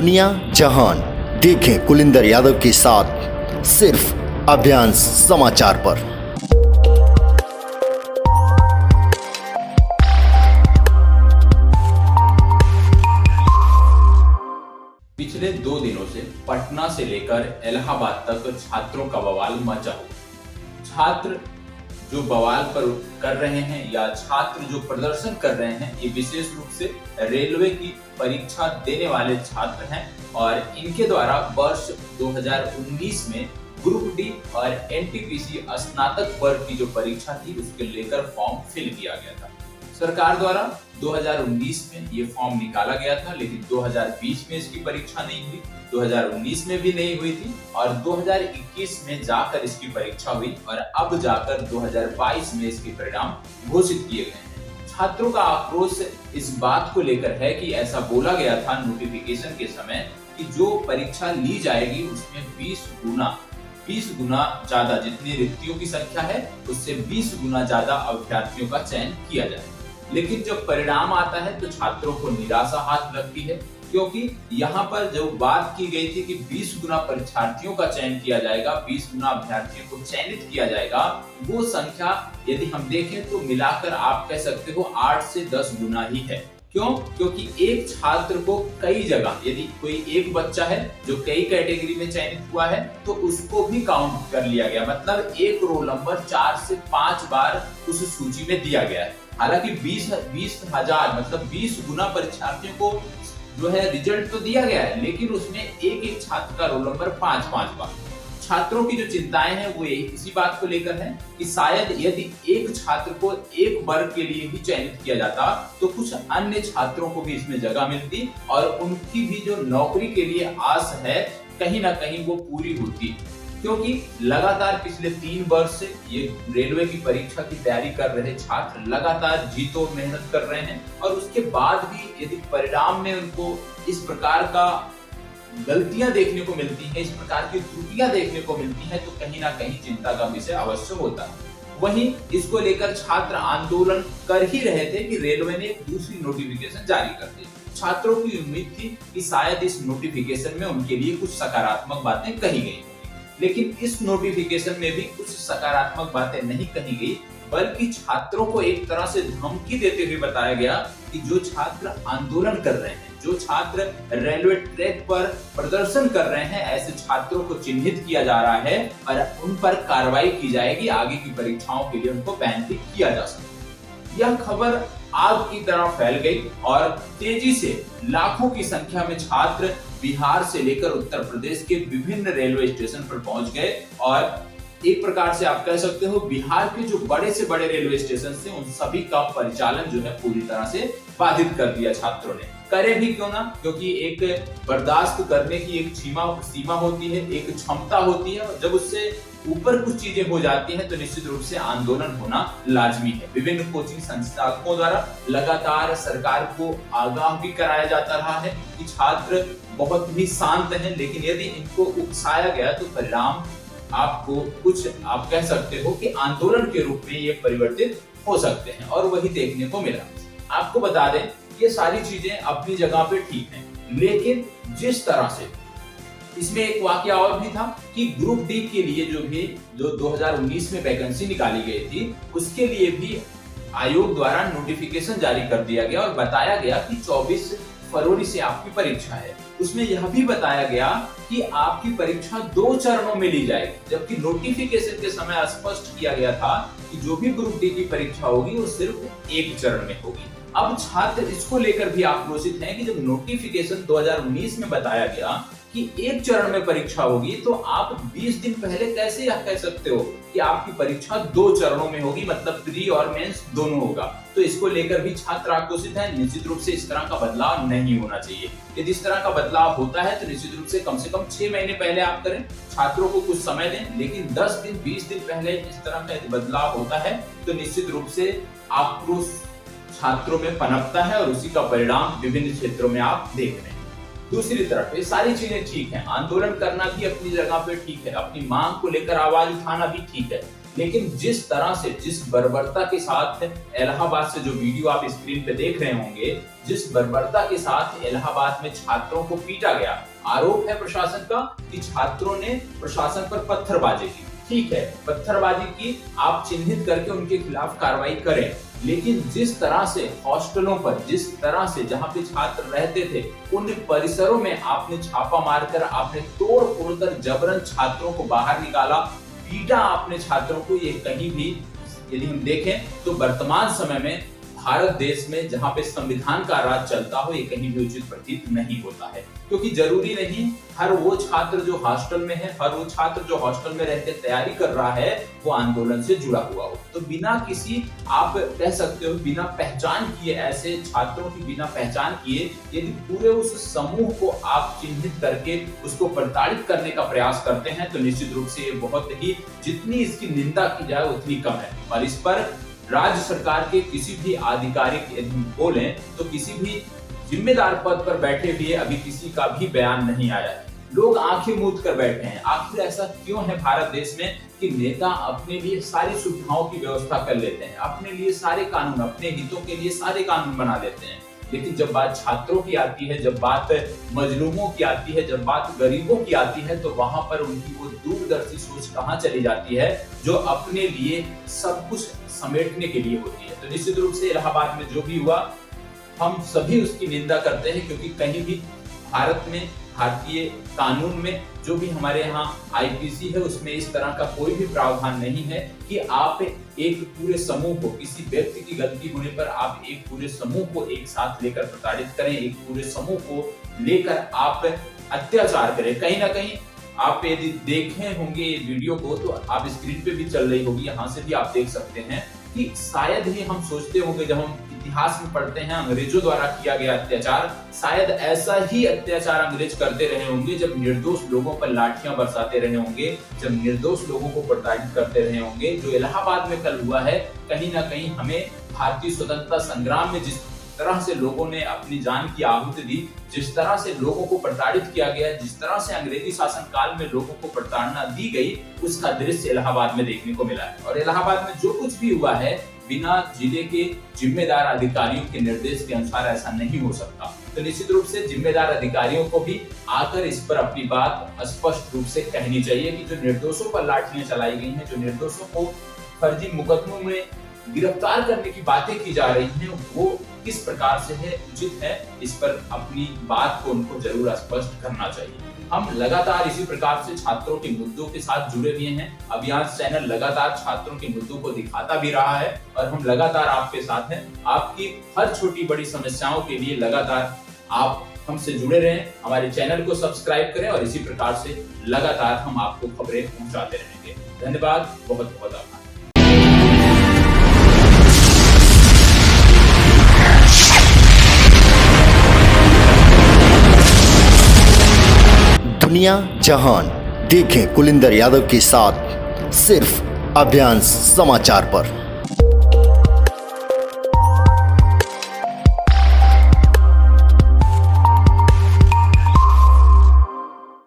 दुनिया जहान देखें कुलिंदर यादव के साथ सिर्फ अभियान समाचार पर। पिछले 2 दिनों से पटना से लेकर इलाहाबाद तक छात्रों का बवाल मचा हुआ। छात्र जो बवाल कर रहे हैं या छात्र जो प्रदर्शन कर रहे हैं, ये विशेष रूप से रेलवे की परीक्षा देने वाले छात्र हैं और इनके द्वारा वर्ष 2019 में ग्रुप डी और एनटीपीसी स्नातक वर्ग की जो परीक्षा थी उसके लेकर फॉर्म फिल किया गया था। सरकार द्वारा 2019 में ये फॉर्म निकाला गया था, लेकिन 2020 में इसकी परीक्षा नहीं हुई, 2019 में भी नहीं हुई थी और 2021 में जाकर इसकी परीक्षा हुई और अब जाकर 2022 में इसके परिणाम घोषित किए गए हैं। छात्रों का आक्रोश इस बात को लेकर है कि ऐसा बोला गया था नोटिफिकेशन के समय कि जो परीक्षा ली जाएगी उसमें 20 गुना ज्यादा, जितनी रिक्तियों की संख्या है उससे 20 गुना ज्यादा अभ्यर्थियों का चयन किया जाए। लेकिन जब परिणाम आता है तो छात्रों को निराशा हाथ लगती है, क्योंकि यहाँ पर जो बात की गई थी कि 20 गुना परीक्षार्थियों का चयन किया जाएगा, 20 गुना अभ्यर्थियों को चयनित किया जाएगा, वो संख्या यदि हम देखें तो मिलाकर आप कह सकते हो 8 से 10 गुना ही है। क्यों? क्योंकि एक छात्र को कई जगह, यदि कोई एक बच्चा है जो कई कैटेगरी में चयनित हुआ है तो उसको भी काउंट कर लिया गया, मतलब एक रोल नंबर 4 से 5 बार उस सूची में दिया गया है। हालांकि 20,000 मतलब 20 गुना परीक्षार्थियों को जो है रिजल्ट तो दिया गया है, लेकिन उसमें एक छात्र का रोल नंबर 5 बार। छात्रों की जो चिंताएं हैं वो इसी बात को लेकर है कि शायद यदि एक छात्र को एक वर्ग के लिए ही चयनित किया जाता तो कुछ अन्य छात्रों को भी इसमें जगह मिलती और उनकी भी जो नौकरी के लिए आस है कहीं ना कहीं वो पूरी होती, क्योंकि लगातार पिछले 3 वर्ष से ये रेलवे की परीक्षा की तैयारी कर रहे छात्र लगातार जी तोड़ मेहनत कर रहे हैं और उसके बाद भी यदि परिणाम में उनको इस प्रकार का गलतियां देखने को मिलती हैं, इस प्रकार की त्रुटियां देखने को मिलती हैं, तो कहीं ना कहीं चिंता का विषय अवश्य होता है। वहीं इसको लेकर छात्र आंदोलन कर ही रहे थे कि रेलवे ने एक दूसरी नोटिफिकेशन जारी कर दी। छात्रों की उम्मीद थी कि शायद इस नोटिफिकेशन में उनके लिए कुछ सकारात्मक बातें कही गई, लेकिन इस नोटिफिकेशन में भी कुछ सकारात्मक बातें नहीं कही गई, बल्कि छात्रों को एक तरह से धमकी देते हुए बताया गया कि जो छात्र आंदोलन कर रहे हैं, जो छात्र रेलवे ट्रैक पर प्रदर्शन कर रहे हैं, ऐसे छात्रों को चिन्हित किया जा रहा है और उन पर कार्रवाई की जाएगी, आगे की परीक्षाओं के लिए उनको बैन भी किया जा सकता है। यह खबर आग की तरह फैल गई और तेजी से लाखों की संख्या में छात्र बिहार से लेकर उत्तर प्रदेश के विभिन्न रेलवे स्टेशन पर पहुंच गए और एक प्रकार से आप कह सकते हो बिहार के जो बड़े से बड़े रेलवे स्टेशन थे उन सभी का परिचालन जो है पूरी तरह से बाधित कर दिया छात्रों ने। करे भी क्यों ना, क्योंकि एक बर्दाश्त करने की एक सीमा होती है, एक क्षमता होती है, और जब उससे ऊपर कुछ चीजें हो जाती हैं तो निश्चित रूप से आंदोलन होना लाजमी है। विभिन्न कोचिंग संस्थाओं द्वारा लगातार सरकार को आगाह भी कराया जाता रहा है कि छात्र बहुत ही शांत हैं, लेकिन यदि इनको उकसाया गया तो परिणाम आपको कुछ आप कह सकते हो कि आंदोलन के रूप में ये परिवर्तित हो सकते हैं, और वही देखने को मिला। आपको बता दें ये सारी चीजें अपनी जगह पे ठीक हैं, लेकिन जिस तरह से इसमें एक वाकया और भी था कि ग्रुप डी के लिए जो 2019 में वैकेंसी निकाली गई थी उसके लिए भी आयोग द्वारा नोटिफिकेशन जारी कर दिया गया और बताया गया कि 24 फरवरी से आपकी परीक्षा है। उसमें यह भी बताया गया कि आपकी परीक्षा 2 चरणों में ली जाएगी, जबकि नोटिफिकेशन के समय स्पष्ट किया गया था कि जो भी ग्रुप डी की परीक्षा होगी वो सिर्फ 1 चरण में होगी। अब छात्र इसको लेकर भी आक्रोशित हैं कि जब नोटिफिकेशन 2019 में बताया गया कि 1 चरण में परीक्षा होगी तो आप 20 दिन पहले कैसे यह कह सकते हो कि आपकी परीक्षा 2 चरणों में होगी, मतलब प्री और मेंस दोनों होगा। तो इसको लेकर भी छात्र आक्रोशित हैं। निश्चित रूप से इस तरह का बदलाव नहीं होना चाहिए। यदि इस तरह का बदलाव होता है तो निश्चित रूप से कम 6 महीने पहले आप करें, छात्रों को कुछ समय दें, लेकिन 10 दिन 20 दिन पहले इस तरह का यदि बदलाव होता है तो निश्चित रूप से आक्रोश छात्रों में पनपता है और उसी का परिणाम विभिन्न क्षेत्रों में आप देख रहे हैं। दूसरी तरफ ये सारी चीजें ठीक है, आंदोलन करना भी अपनी जगह पे ठीक है, अपनी मांग को लेकर आवाज उठाना भी ठीक है, लेकिन जिस तरह से, जिस बर्बरता के साथ इलाहाबाद से जो वीडियो आप स्क्रीन पे देख रहे होंगे, जिस बर्बरता के साथ इलाहाबाद में छात्रों को पीटा गया, आरोप है प्रशासन का कि छात्रों ने प्रशासन पर पत्थरबाजी की। ठीक है, पत्थरबाजी की, आप चिन्हित करके उनके खिलाफ कार्रवाई करें, लेकिन जिस तरह से हॉस्टलों पर, जिस तरह से जहां पे छात्र रहते थे, उन परिसरों में आपने छापा मारकर, आपने तोड़ फोड़ कर जबरन छात्रों को बाहर निकाला, पीटा आपने छात्रों को, ये कहीं भी यदि हम देखें तो वर्तमान समय में भारत देश में जहां पे संविधान का राज चलता हो, ये कहीं भी उचित प्रतीत नहीं होता है। क्योंकि जरूरी नहीं हर वो छात्र जो हॉस्टल में है, हर वो छात्र जो हॉस्टल में रहकर तैयारी कर रहा है, वो आंदोलन से जुड़ा हुआ हो। तो बिना किसी, आप कह सकते हो बिना पहचान किए, ऐसे छात्रों की बिना पहचान किए यदि पूरे उस समूह को आप चिन्हित करके उसको प्रताड़ित करने का प्रयास करते हैं, तो निश्चित रूप से ये बहुत ही, जितनी इसकी निंदा की जाए उतनी कम है। और इस पर राज्य सरकार के किसी भी आधिकारिक यदि बोलें तो किसी भी जिम्मेदार पद पर बैठे हुए अभी किसी का भी बयान नहीं आया है। लोग आंखें मूंद कर बैठे हैं। आखिर ऐसा क्यों है भारत देश में कि नेता अपने लिए सारी सुविधाओं की व्यवस्था कर लेते हैं, अपने लिए सारे कानून, अपने हितों के लिए सारे कानून बना लेते हैं, लेकिन जब बात छात्रों की आती है, जब बात मजलूमों की आती है, जब बात गरीबों की आती है, तो वहां पर उनकी वो दूरदर्शी सोच कहां चली जाती है जो अपने लिए सब कुछ समेटने के लिए होती है। तो निश्चित रूप से इलाहाबाद में जो भी हुआ, हम सभी उसकी निंदा करते हैं, क्योंकि कहीं भी भारत में, भारतीय कानून में, जो भी हमारे यहाँ आईपीसी है, उसमें इस तरह का कोई भी प्रावधान नहीं है कि आप एक पूरे समूह को, किसी व्यक्ति की गलती होने पर आप एक पूरे समूह को एक साथ लेकर प्रताड़ित करें, एक पूरे समूह को लेकर आप अत्याचार करें। कहीं ना कहीं आप यदि देखे होंगे ये वीडियो को, तो आप स्क्रीन पे भी चल रही होगी, यहाँ से भी आप देख सकते हैं कि शायद ही हम सोचते होंगे, जब हम इतिहास में पढ़ते हैं अंग्रेजों द्वारा किया गया अत्याचार, शायद ऐसा ही अत्याचार अंग्रेज करते रहे होंगे जब निर्दोष लोगों पर लाठियां बरसाते रहे होंगे, जब निर्दोष लोगों को प्रताड़ित करते रहे होंगे। जो इलाहाबाद में कल हुआ है, कहीं ना कहीं हमें भारतीय स्वतंत्रता संग्राम में जिस तरह से लोगों ने अपनी जान की आहुति दी, जिस तरह से लोगों को प्रताड़ित किया गया, जिस तरह से अंग्रेजी शासन काल में लोगों को प्रताड़ना दी गई, उसका दृश्य इलाहाबाद में देखने को मिला है। और इलाहाबाद में जो कुछ भी हुआ है, बिना जिले के जिम्मेदार अधिकारियों के निर्देश के अनुसार ऐसा नहीं हो सकता। तो निश्चित रूप से जिम्मेदार अधिकारियों को भी आकर इस पर अपनी बात स्पष्ट रूप से कहनी चाहिए कि जो निर्दोषों पर लाठियां चलाई गई हैं, जो निर्दोषों को फर्जी मुकदमों में गिरफ्तार करने की बातें की जा रही हैं, वो किस प्रकार से है, उचित है, इस पर अपनी बात को उनको जरूर स्पष्ट करना चाहिए। हम लगातार इसी प्रकार से छात्रों के मुद्दों के साथ जुड़े हुए हैं। अभियांश चैनल लगातार छात्रों के मुद्दों को दिखाता भी रहा है और हम लगातार आपके साथ हैं। आपकी हर छोटी बड़ी समस्याओं के लिए लगातार आप हमसे जुड़े रहें, हमारे चैनल को सब्सक्राइब करें और इसी प्रकार से लगातार हम आपको खबरें पहुंचाते रहेंगे। धन्यवाद, बहुत बहुत आभार। दुनिया जहान देखें कुलिंदर यादव के साथ सिर्फ अभियांश समाचार पर।